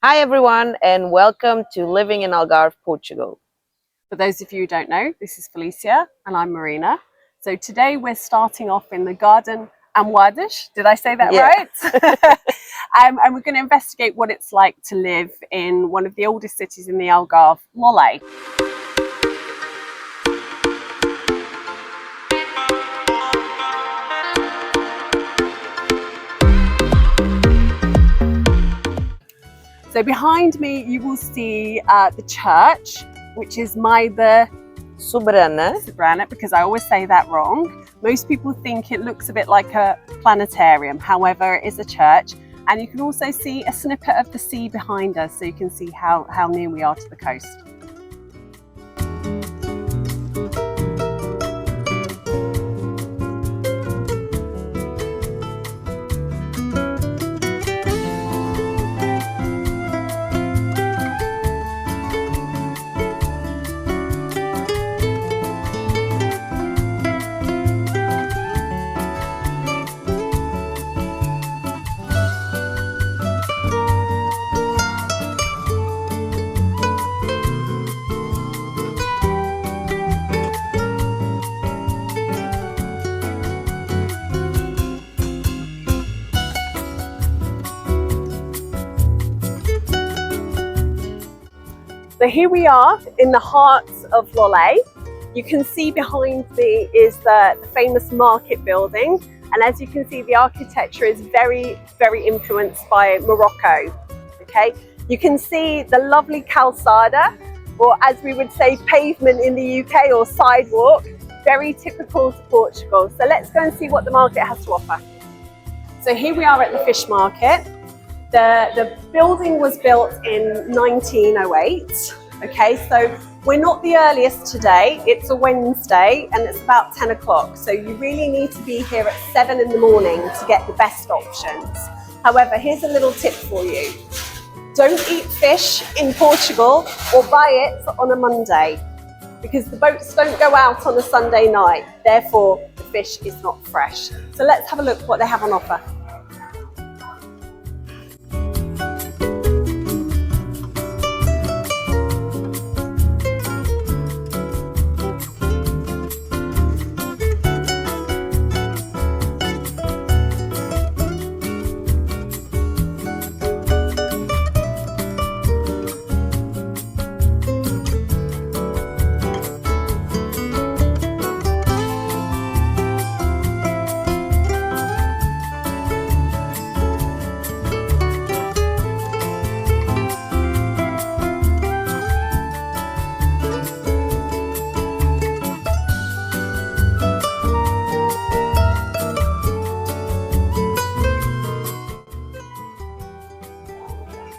Hi everyone and welcome to Living in Algarve, Portugal. For those of you who don't know, this is Felicia and I'm Marina. So today we're starting off in the garden Amwadish. Did I say that right? And we're going to investigate what it's like to live in one of the oldest cities in the Algarve, Loulé. So behind me you will see the church, which is Mother Soberana, because I always say that wrong. Most people think it looks a bit like a planetarium, however it is a church. And you can also see a snippet of the sea behind us, so you can see how near we are to the coast. So here we are in the heart of Loulé. You can see behind me is the famous market building. And as you can see, the architecture is very, very influenced by Morocco. Okay, you can see the lovely calçada, or as we would say, pavement in the UK, or sidewalk, very typical to Portugal. So let's go and see what the market has to offer. So here we are at the fish market. The building was built in 1908. Okay, so we're not the earliest today. It's a Wednesday and it's about 10 o'clock. So you really need to be here at 7 in the morning to get the best options. However, here's a little tip for you. Don't eat fish in Portugal or buy it on a Monday, because the boats don't go out on a Sunday night. Therefore, the fish is not fresh. So let's have a look what they have on offer.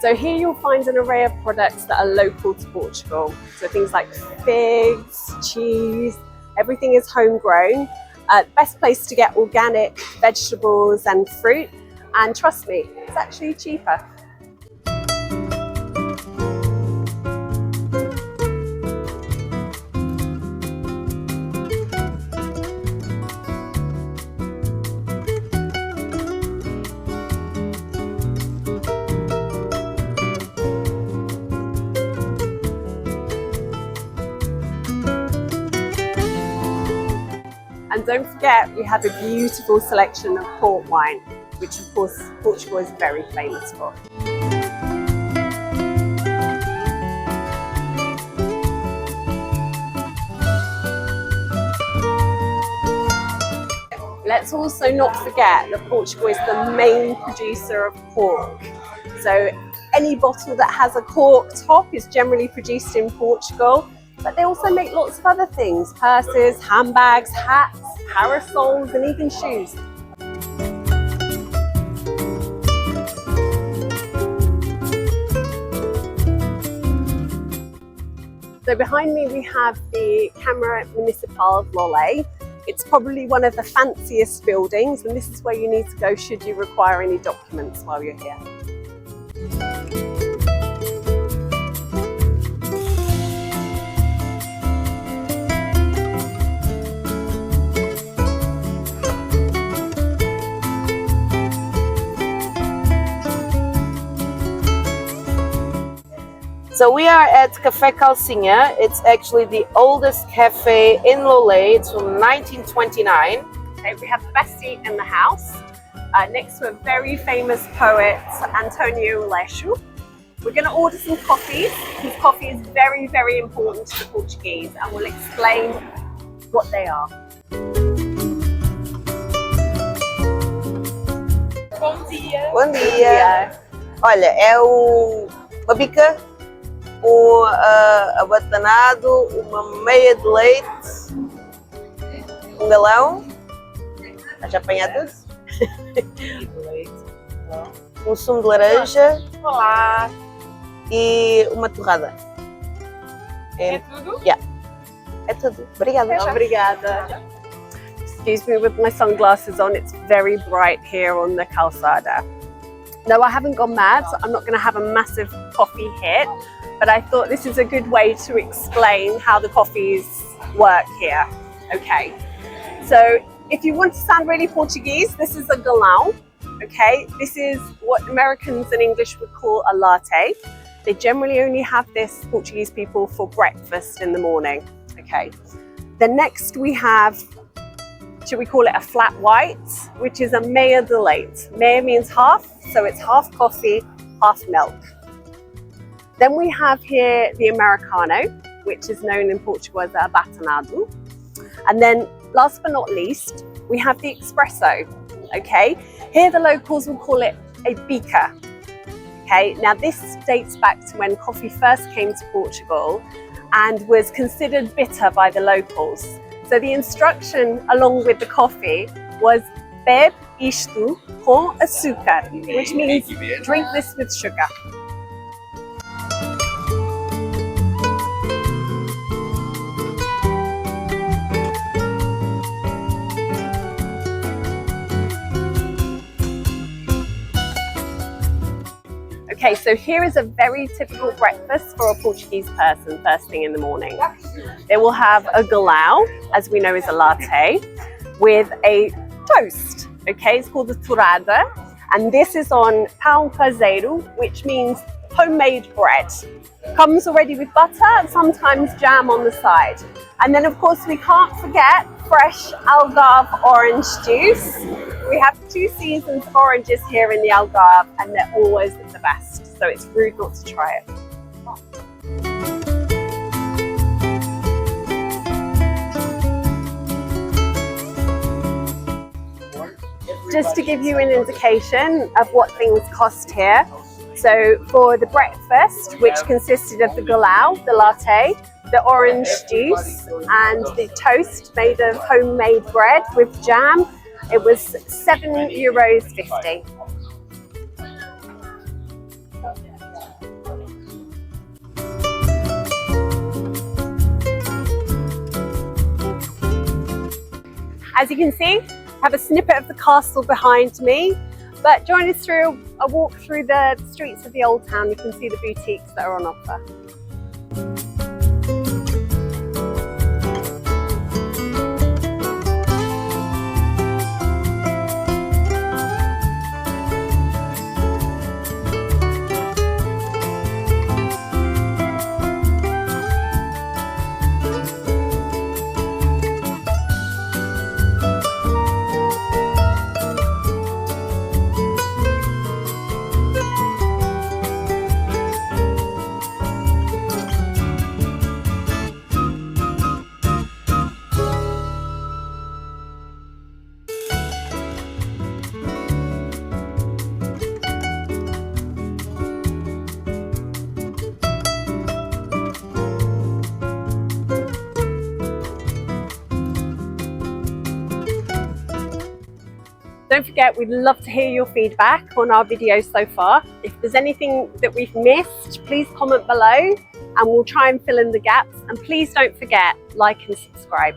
So here you'll find an array of products that are local to Portugal. So things like figs, cheese, everything is homegrown. Best place to get organic vegetables and fruit. And trust me, it's actually cheaper. And don't forget, we have a beautiful selection of port wine, which of course Portugal is very famous for. Let's also not forget that Portugal is the main producer of cork. So any bottle that has a cork top is generally produced in Portugal. But they also make lots of other things: purses, handbags, hats, parasols, and even shoes. So behind me we have the Câmara Municipal of Loulé. It's probably one of the fanciest buildings, and this is where you need to go should you require any documents while you're here. So we are at Café Calcinha. It's actually the oldest cafe in Loulé. It's from 1929. Okay, we have the best seat in the house, next to a very famous poet, Antonio Leixo. We're going to order some coffees, because coffee is very, very important to the Portuguese, and we'll explain what they are. Bom dia! Bom dia! Olha, é uma bica, abatanado, uma meia de leite, galão. Vais apanhar tudo? Sumo de laranja. Olá! E uma torrada. É tudo? Yeah. É tudo. Obrigada. Obrigada. Excuse me with my sunglasses on, it's very bright here on the calçada. No, I haven't gone mad, so I'm not going to have a massive coffee hit, but I thought this is a good way to explain how the coffees work here. Okay, so if you want to sound really Portuguese, this is a galão. Okay, this is what Americans and English would call a latte. They generally only have this, Portuguese people, for breakfast in the morning. Okay, then next we have, should we call it a flat white, which is a meia de leite. Meia means half, so it's half coffee, half milk. Then we have here the Americano, which is known in Portugal as a abatanado. And then last but not least, we have the espresso. Okay, here the locals will call it a bica. Okay, now this dates back to when coffee first came to Portugal and was considered bitter by the locals. So the instruction along with the coffee was bebe isto com açúcar, which means drink this with sugar. Okay, so here is a very typical breakfast for a Portuguese person first thing in the morning. They will have a galão, as we know is a latte, with a toast. Okay, it's called a torrada, and this is on pão caseiro, which means homemade bread. Comes already with butter and sometimes jam on the side. And then of course we can't forget fresh Algarve orange juice. We have 2 seasons of oranges here in the Algarve and they're always the best. So it's rude not to try it. Just to give you an indication of what things cost here. So for the breakfast, which consisted of the galão, the latte, the orange juice and the toast made of homemade bread with jam, it was €7.50. As you can see, I have a snippet of the castle behind me, but join us through a walk through the streets of the old town. You can see the boutiques that are on offer. Don't forget, we'd love to hear your feedback on our videos so far. If there's anything that we've missed, please comment below and we'll try and fill in the gaps. And please don't forget, like and subscribe.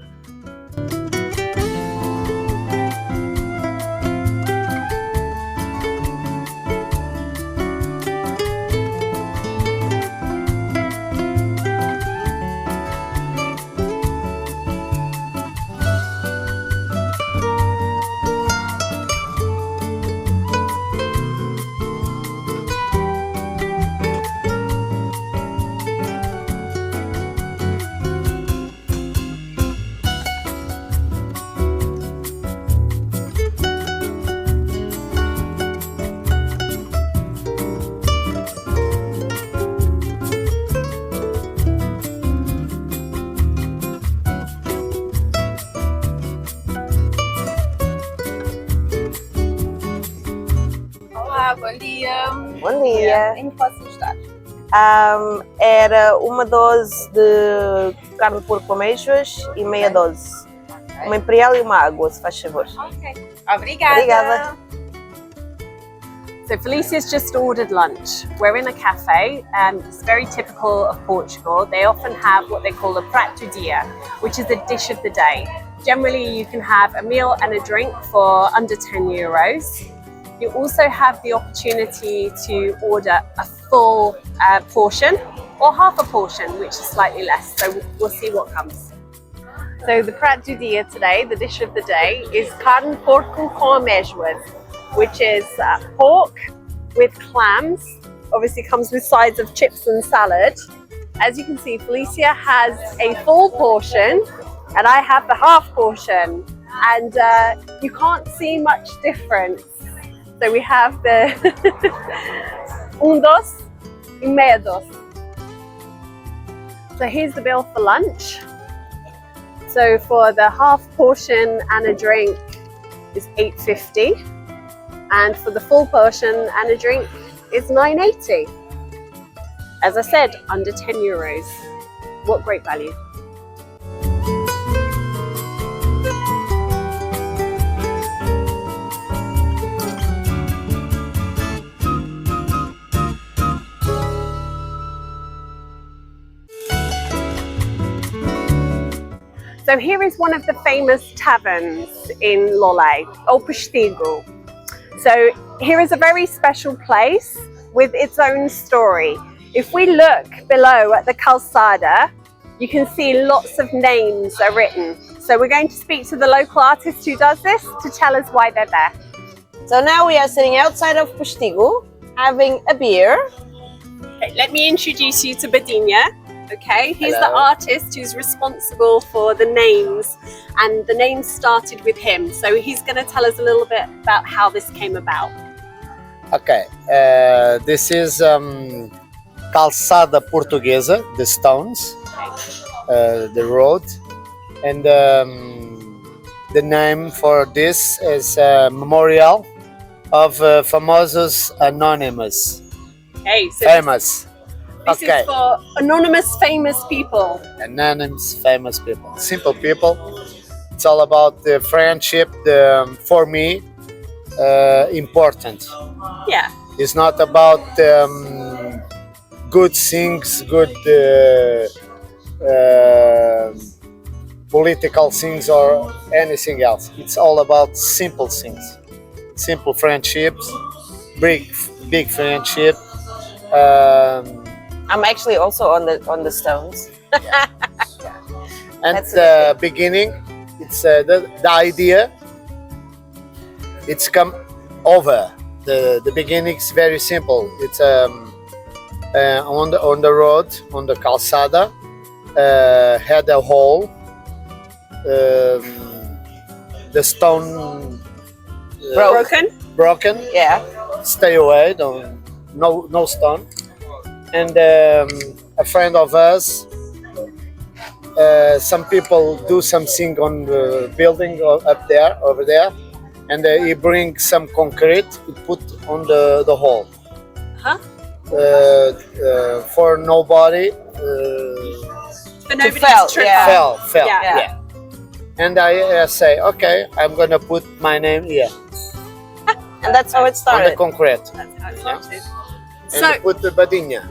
Bom dia. Em que posso ajudar? Era uma dose de carne de porco com amêijoas e meia dose. Uma imperial e uma água, se faz favor. Ok. Obrigada. Obrigada. So Felicia's just ordered lunch. We're in a cafe and it's very typical of Portugal. They often have what they call a prato do dia, which is a dish of the day. Generally you can have a meal and a drink for under 10 euros. You also have the opportunity to order a full portion or half a portion, which is slightly less. So we'll see what comes. So the prato do dia today, the dish of the day, is carne porco com amêijoas, which is pork with clams. Obviously comes with sides of chips and salad. As you can see, Felicia has a full portion and I have the half portion, and you can't see much difference. So we have the dos y meia dos. So here's the bill for lunch. So for the half portion and a drink is $8.50, and for the full portion and a drink is $9.80. As I said, under 10 euros. What great value. So here is one of the famous taverns in Loulé, O Postigo. So here is a very special place with its own story. If we look below at the calçada, you can see lots of names are written. So we're going to speak to the local artist who does this to tell us why they're there. So now we are sitting outside of Postigo, having a beer. Okay, let me introduce you to Badinha. Okay, he's Hello. the artist who's responsible for the names, and the names started with him. So he's going to tell us a little bit about how this came about. Okay, this is calçada portuguesa, the stones, the road, and the name for this is memorial of famosos anonymous, Okay, so famous. this is for anonymous famous people. Anonymous famous people, simple people. It's all about the friendship. For me, important. Yeah. It's not about good things, good political things or anything else. It's all about simple things, simple friendships, big friendship. I'm actually also on the stones. And That's the beginning, it's the idea. It's come over. The beginning is very simple. It's on the road, on the calçada, had a hole. The stone broken. Yeah. Stay away. No stone. And a friend of us, some people do something on the building over there, and he brings some concrete, he put on the hole. Huh? For nobody For nobody fell, to trip yeah. on. fell. Yeah. Yeah. And I say, okay, I'm gonna put my name here And that's how it on the started. concrete. That's how it started. And So, you put the badinha,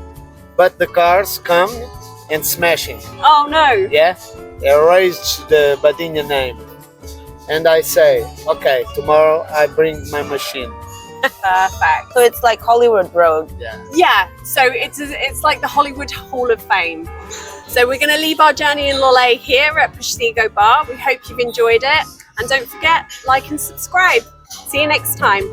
but the cars come and smashing. oh no. Yeah, erased the badinha name. And I say, okay, tomorrow I bring my machine. Perfect. So it's like Hollywood Road. Yeah, so it's like the Hollywood Hall of Fame. So we're going to leave our journey in Loulé here at Postigo Bar. We hope you've enjoyed it. And don't forget, like and subscribe. See you next time.